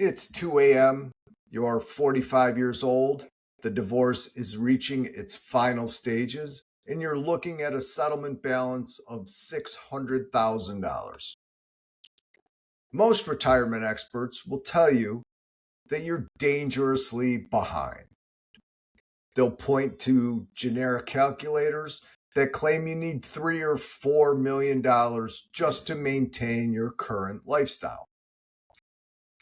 It's 2 a.m. You're 45 years old. The divorce is reaching its final stages, and you're looking at a settlement balance of $600,000. Most retirement experts will tell you that you're dangerously behind. They'll point to generic calculators that claim you need $3 or $4 million just to maintain your current lifestyle.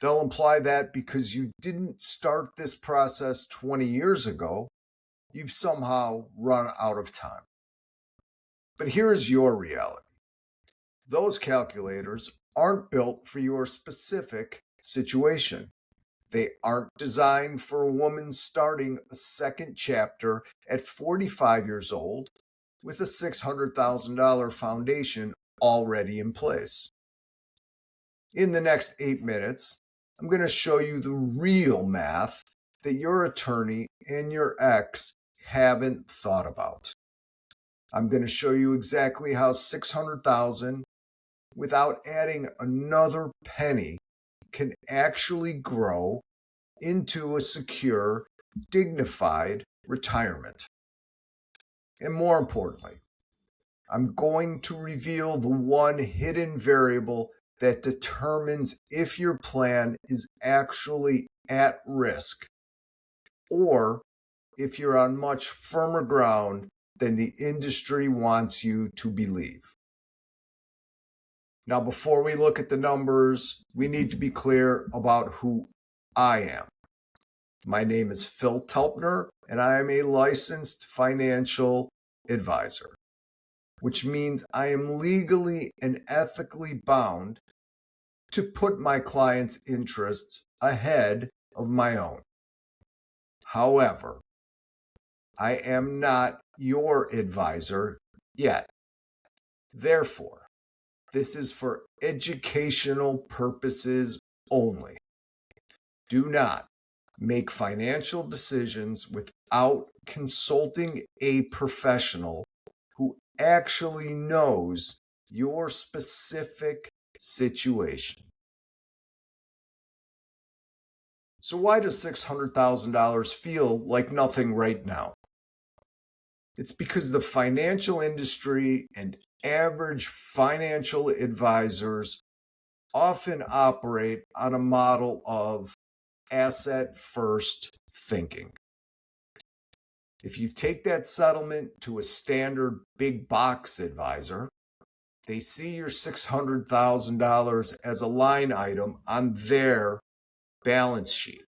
They'll imply that because you didn't start this process 20 years ago, you've somehow run out of time. But here's your reality. Those calculators aren't built for your specific situation. They aren't designed for a woman starting a second chapter at 45 years old with a $600,000 foundation already in place. In the next 8 minutes, I'm going to show you the real math that your attorney and your ex haven't thought about. I'm going to show you exactly how $600,000 without adding another penny can actually grow into a secure, dignified retirement. And more importantly, I'm going to reveal the one hidden variable that determines if your plan is actually at risk or if you're on much firmer ground than the industry wants you to believe. Now, before we look at the numbers, we need to be clear about who I am. My name is Phil Telpner, and I am a licensed financial advisor, which means I am legally and ethically bound to put my clients' interests ahead of my own. However, I am not your advisor yet. Therefore, this is for educational purposes only. Do not make financial decisions without consulting a professional who actually knows your specific situation. So why does $600,000 feel like nothing right now? It's because the financial industry and average financial advisors often operate on a model of asset-first thinking. If you take that settlement to a standard big box advisor, they see your $600,000 as a line item on their balance sheet.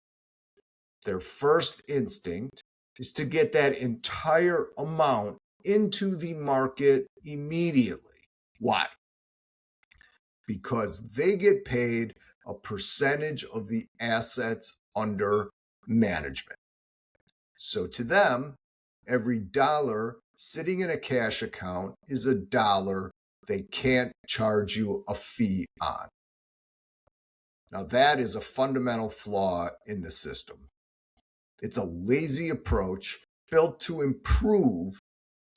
Their first instinct is to get that entire amount into the market immediately. Why? Because they get paid a percentage of the assets under management. So to them, every dollar sitting in a cash account is a dollar they can't charge you a fee on. Now that is a fundamental flaw in the system. It's a lazy approach built to improve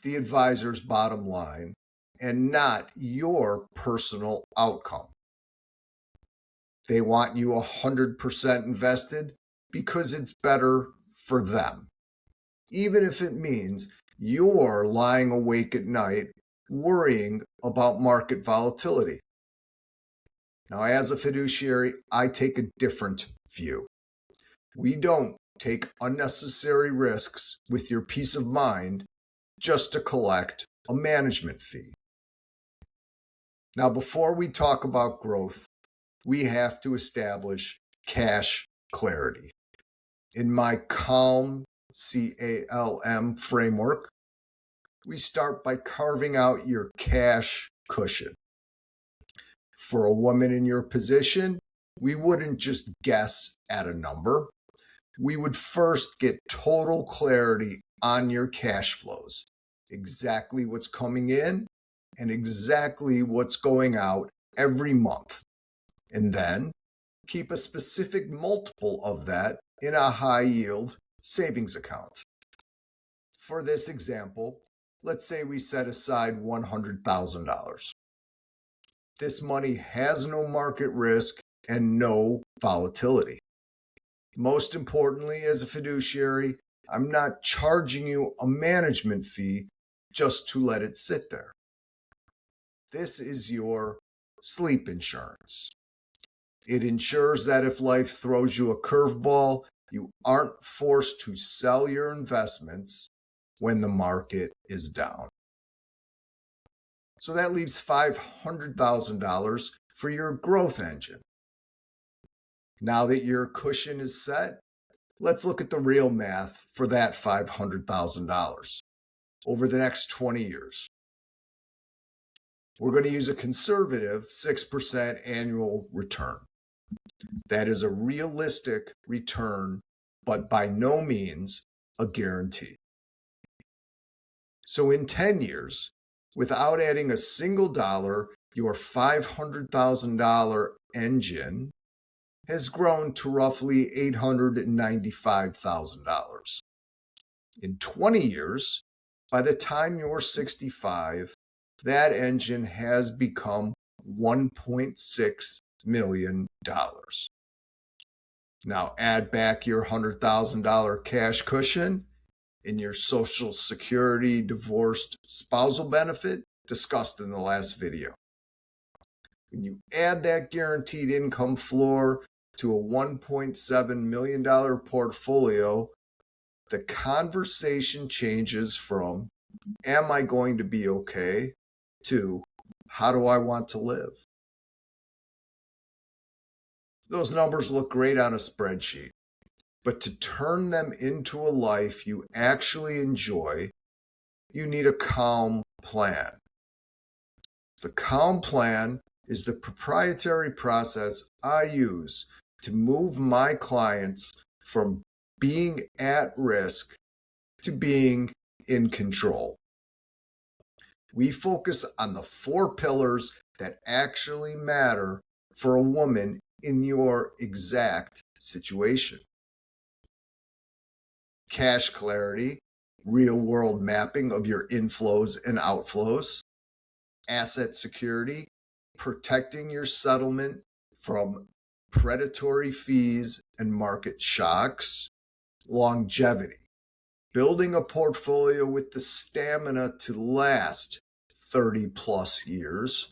the advisor's bottom line and not your personal outcome. They want you 100% invested because it's better for them, even if it means you're lying awake at night worrying about market volatility. Now, as a fiduciary, I take a different view. We don't take unnecessary risks with your peace of mind just to collect a management fee. Now, before we talk about growth, we have to establish cash clarity. In my C.A.L.M, C-A-L-M framework, we start by carving out your cash cushion. For a woman in your position, we wouldn't just guess at a number. We would first get total clarity on your cash flows, exactly what's coming in and exactly what's going out every month. And then keep a specific multiple of that in a high yield savings account. For this example, let's say we set aside $100,000. This money has no market risk and no volatility. Most importantly, as a fiduciary, I'm not charging you a management fee just to let it sit there. This is your sleep insurance. It ensures that if life throws you a curveball, you aren't forced to sell your investments when the market is down. So that leaves $500,000 for your growth engine. Now that your cushion is set, let's look at the real math for that $500,000 over the next 20 years. We're going to use a conservative 6% annual return. That is a realistic return, but by no means a guarantee. So in 10 years, without adding a single dollar, your $500,000 engine has grown to roughly $895,000. In 20 years, by the time you're 65, that engine has become $1.6 million. Now add back your $100,000 cash cushion in your Social Security divorced spousal benefit discussed in the last video. When you add that guaranteed income floor to a $1.7 million portfolio, the conversation changes from, am I going to be okay, to, how do I want to live? Those numbers look great on a spreadsheet, but to turn them into a life you actually enjoy, you need a C.A.L.M plan. The C.A.L.M plan is the proprietary process I use to move my clients from being at risk to being in control. We focus on the 4 pillars that actually matter for a woman in your exact situation. Cash clarity, real-world mapping of your inflows and outflows. Asset security, protecting your settlement from predatory fees and market shocks. Longevity, building a portfolio with the stamina to last 30 plus years.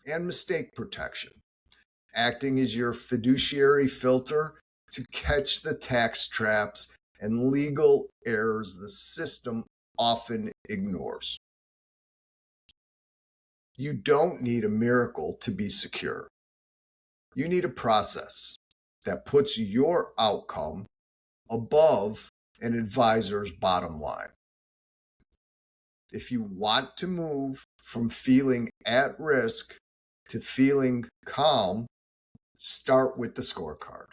And mistake protection, acting as your fiduciary filter to catch the tax traps and legal errors the system often ignores. You don't need a miracle to be secure. You need a process that puts your outcome above an advisor's bottom line. If you want to move from feeling at risk to feeling calm, start with the scorecard.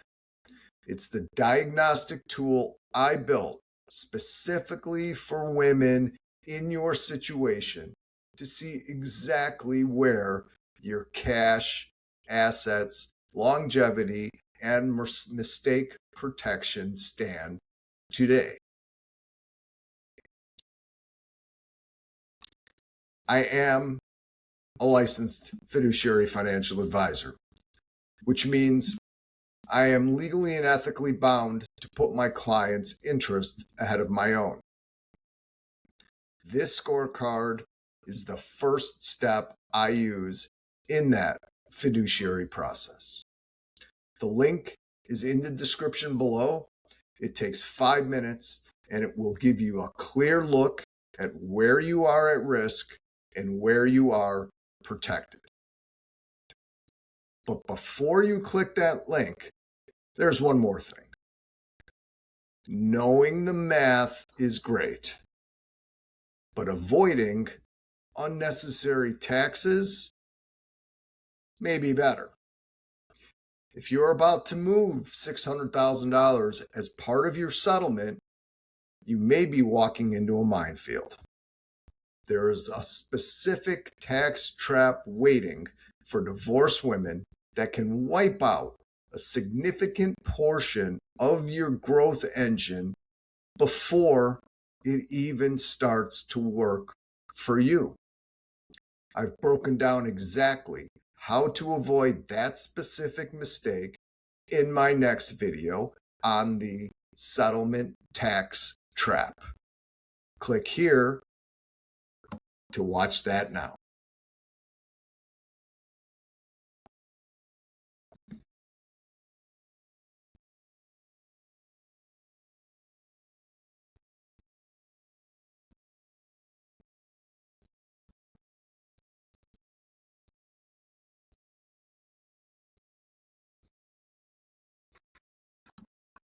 It's the diagnostic tool I built specifically for women in your situation to see exactly where your cash, assets, longevity, and mistake protection stand today. I am a licensed fiduciary financial advisor, which means I am legally and ethically bound to put my clients' interests ahead of my own. This scorecard is the first step I use in that fiduciary process. The link is in the description below. It takes 5 minutes and it will give you a clear look at where you are at risk and where you are protected. But before you click that link, there's one more thing. Knowing the math is great, but avoiding unnecessary taxes may be better. If you're about to move $600,000 as part of your settlement, you may be walking into a minefield. There is a specific tax trap waiting for divorced women that can wipe out a significant portion of your growth engine before it even starts to work for you. I've broken down exactly how to avoid that specific mistake in my next video on the settlement tax trap. Click here to watch that now.